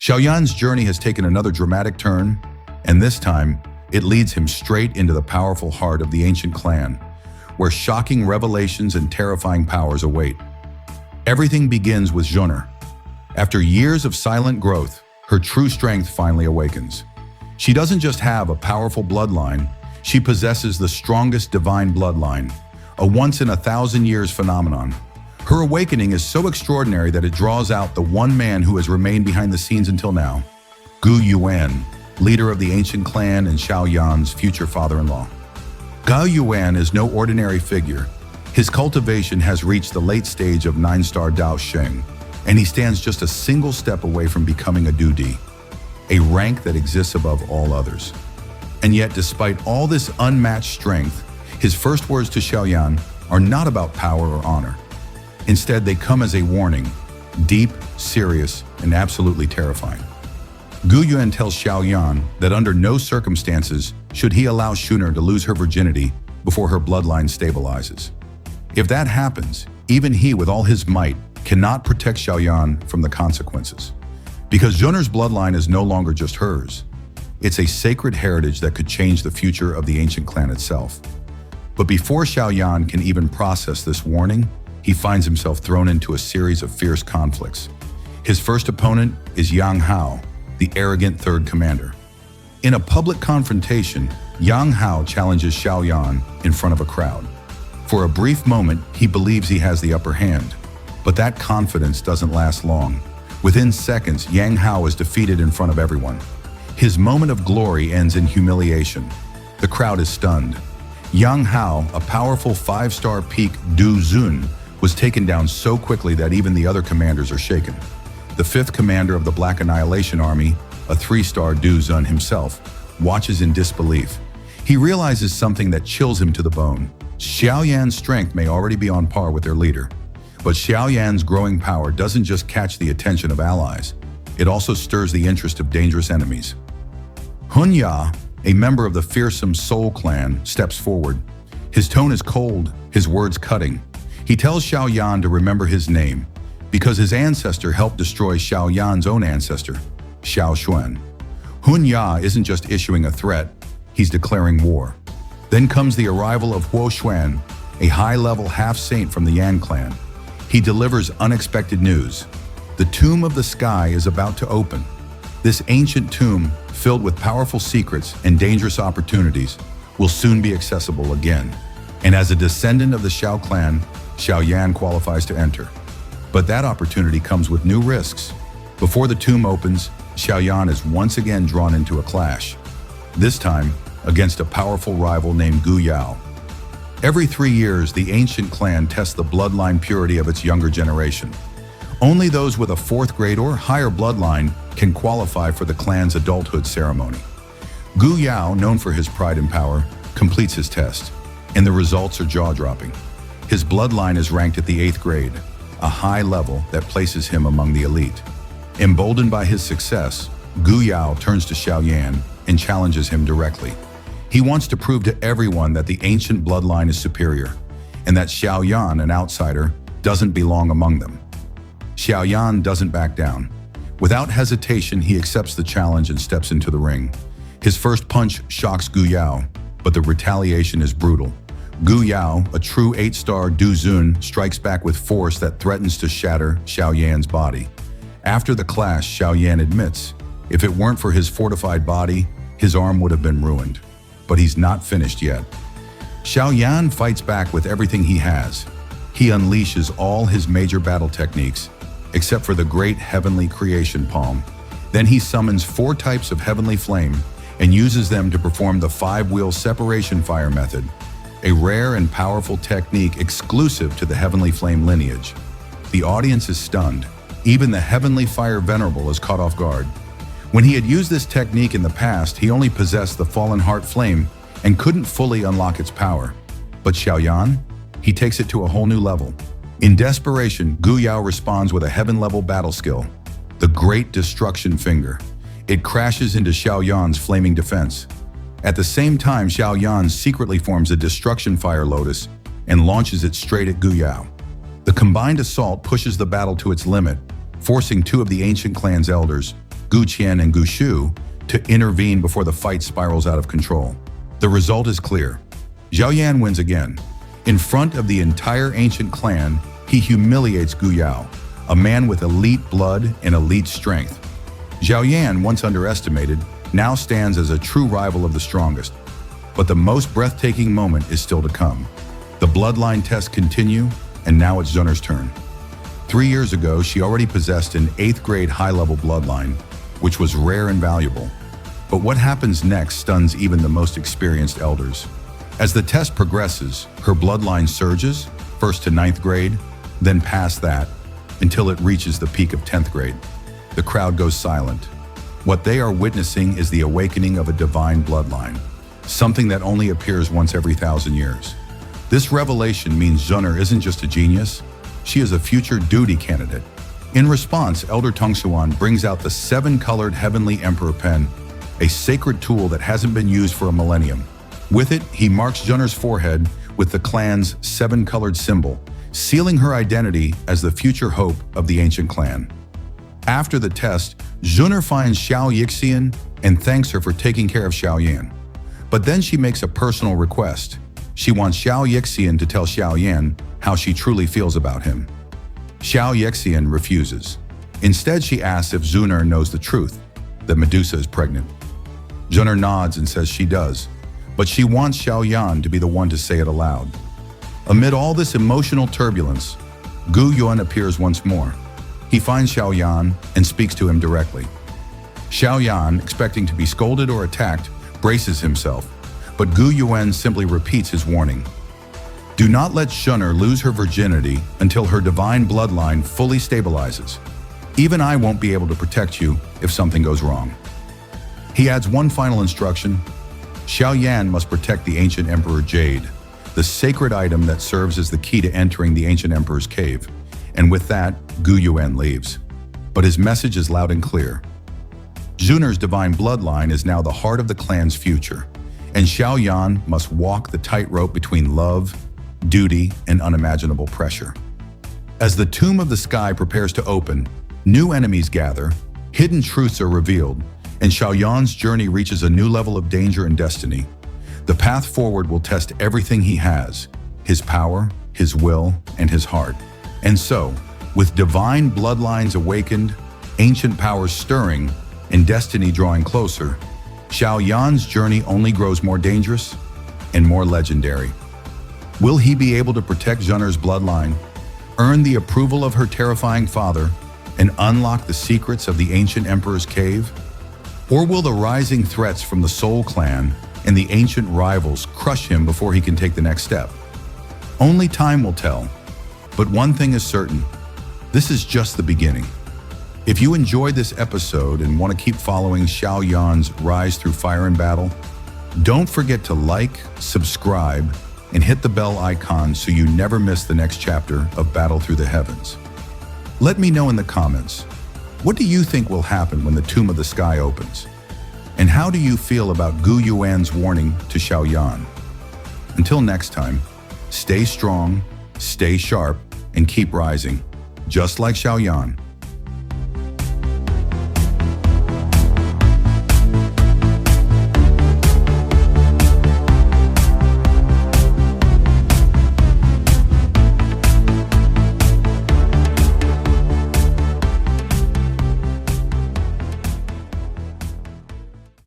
Xiao Yan's journey has taken another dramatic turn, and this time, it leads him straight into the powerful heart of the ancient clan, where shocking revelations and terrifying powers await. Everything begins with Joner. After years of silent growth, her true strength finally awakens. She doesn't just have a powerful bloodline, she possesses the strongest divine bloodline, a once-in-a-thousand-years phenomenon. Her awakening is so extraordinary that it draws out the one man who has remained behind the scenes until now, Yuan, leader of the ancient clan and Xiao Yan's future father-in-law. Yuan is no ordinary figure. His cultivation has reached the late stage of Nine-Star Dou Sheng, and he stands just a single step away from becoming a Dou, a rank that exists above all others. And yet, despite all this unmatched strength, his first words to Xiao Yan are not about power or honor. Instead, they come as a warning, deep, serious, and absolutely terrifying. Yuan tells Xiao Yan that under no circumstances should he allow Xun'er to lose her virginity before her bloodline stabilizes. If that happens, even he with all his might cannot protect Xiao Yan from the consequences. Because Joner's bloodline is no longer just hers. It's a sacred heritage that could change the future of the ancient clan itself. But before Xiao Yan can even process this warning, he finds himself thrown into a series of fierce conflicts. His first opponent is Yang Hao, the arrogant third commander. In a public confrontation, Yang Hao challenges Xiao Yan in front of a crowd. For a brief moment, he believes he has the upper hand, but that confidence doesn't last long. Within seconds, Yang Hao is defeated in front of everyone. His moment of glory ends in humiliation. The crowd is stunned. Yang Hao, a powerful 5-star peak Du Zun, was taken down so quickly that even the other commanders are shaken. The 5th commander of the Black Annihilation Army, a 3-star Du Zun himself, watches in disbelief. He realizes something that chills him to the bone. Xiao Yan's strength may already be on par with their leader, but Xiao Yan's growing power doesn't just catch the attention of allies, it also stirs the interest of dangerous enemies. Hunya, a member of the fearsome Soul clan, steps forward. His tone is cold, his words cutting. He tells Xiao Yan to remember his name, because his ancestor helped destroy Xiao Yan's own ancestor, Xiao Xuan. Hunya isn't just issuing a threat, he's declaring war. Then comes the arrival of Huo Xuan, a high-level half-saint from the Yan clan. He delivers unexpected news. The Tomb of the Sky is about to open. This ancient tomb, filled with powerful secrets and dangerous opportunities, will soon be accessible again. And as a descendant of the Xiao clan, Xiao Yan qualifies to enter. But that opportunity comes with new risks. Before the tomb opens, Xiao Yan is once again drawn into a clash. This time, against a powerful rival named Guao. Every 3 years, the ancient clan tests the bloodline purity of its younger generation. Only those with a 4th grade or higher bloodline can qualify for the clan's adulthood ceremony. Guao, known for his pride and power, completes his test, and the results are jaw-dropping. His bloodline is ranked at the 8th grade, a high level that places him among the elite. Emboldened by his success, Guao turns to Xiao Yan and challenges him directly. He wants to prove to everyone that the ancient bloodline is superior, and that Xiao Yan, an outsider, doesn't belong among them. Xiao Yan doesn't back down. Without hesitation, he accepts the challenge and steps into the ring. His first punch shocks Guao, but the retaliation is brutal. Guao, a true 8-star Du Zun, strikes back with force that threatens to shatter Xiao Yan's body. After the clash, Xiao Yan admits, if it weren't for his fortified body, his arm would have been ruined. But he's not finished yet. Xiao Yan fights back with everything he has. He unleashes all his major battle techniques, except for the great heavenly creation palm. Then he summons 4 types of heavenly flame and uses them to perform the 5-wheel separation fire method, a rare and powerful technique exclusive to the heavenly flame lineage. The audience is stunned. Even the heavenly fire venerable is caught off guard. When he had used this technique in the past, he only possessed the fallen heart flame and couldn't fully unlock its power. But Xiao Yan? He takes it to a whole new level. In desperation, Guao responds with a heaven-level battle skill, the Great Destruction Finger. It crashes into Xiao Yan's flaming defense. At the same time, Xiao Yan secretly forms a Destruction Fire Lotus and launches it straight at Guao. The combined assault pushes the battle to its limit, forcing 2 of the ancient clan's elders, Gu Qian and Gu Shu, to intervene before the fight spirals out of control. The result is clear. Xiao Yan wins again. In front of the entire ancient clan, he humiliates Gu Yao, a man with elite blood and elite strength. Xiao Yan, once underestimated, now stands as a true rival of the strongest. But the most breathtaking moment is still to come. The bloodline tests continue, and now it's Xuner's turn. 3 years ago, she already possessed an 8th grade high-level bloodline, which was rare and valuable. But what happens next stuns even the most experienced elders. As the test progresses, her bloodline surges, first to 9th grade, then past that, until it reaches the peak of 10th grade. The crowd goes silent. What they are witnessing is the awakening of a divine bloodline, something that only appears once every 1,000 years. This revelation means Xun'er isn't just a genius, she is a future duty candidate. In response, Elder Tongxuan brings out the 7-colored Heavenly Emperor pen, a sacred tool that hasn't been used for a millennium. With it, he marks Xun'er's forehead with the clan's 7-colored symbol, sealing her identity as the future hope of the ancient clan. After the test, Xun'er finds Xiao Yan and thanks her for taking care of Xiao Yan. But then she makes a personal request. She wants Xiao Yan to tell Xiao Yan how she truly feels about him. Xiao Yan refuses. Instead, she asks if Xun'er knows the truth, that Medusa is pregnant. Xun'er nods and says she does, but she wants Xiao Yan to be the one to say it aloud. Amid all this emotional turbulence, Yuan appears once more. He finds Xiao Yan and speaks to him directly. Xiao Yan, expecting to be scolded or attacked, braces himself, but Yuan simply repeats his warning. Do not let Xun'er lose her virginity until her divine bloodline fully stabilizes. Even I won't be able to protect you if something goes wrong. He adds one final instruction. Xiao Yan must protect the ancient Emperor Jade, the sacred item that serves as the key to entering the ancient Emperor's cave. And with that, Yuan leaves. But his message is loud and clear. Xun'er's divine bloodline is now the heart of the clan's future, and Xiao Yan must walk the tightrope between love, duty, and unimaginable pressure. As the Tomb of the Sky prepares to open, new enemies gather, hidden truths are revealed, and Xiao Yan's journey reaches a new level of danger and destiny. The path forward will test everything he has, his power, his will, and his heart. And so, with divine bloodlines awakened, ancient powers stirring, and destiny drawing closer, Xiao Yan's journey only grows more dangerous and more legendary. Will he be able to protect Xun'er's bloodline, earn the approval of her terrifying father, and unlock the secrets of the ancient Emperor's cave? Or will the rising threats from the Soul Clan and the ancient rivals crush him before he can take the next step? Only time will tell. But one thing is certain, this is just the beginning. If you enjoyed this episode and want to keep following Xiao Yan's rise through fire and battle, don't forget to like, subscribe, and hit the bell icon so you never miss the next chapter of Battle Through the Heavens. Let me know in the comments, what do you think will happen when the Tomb of the Sky opens? And how do you feel about Yuan's warning to Xiao Yan? Until next time, stay strong, stay sharp, and keep rising, just like Xiao Yan.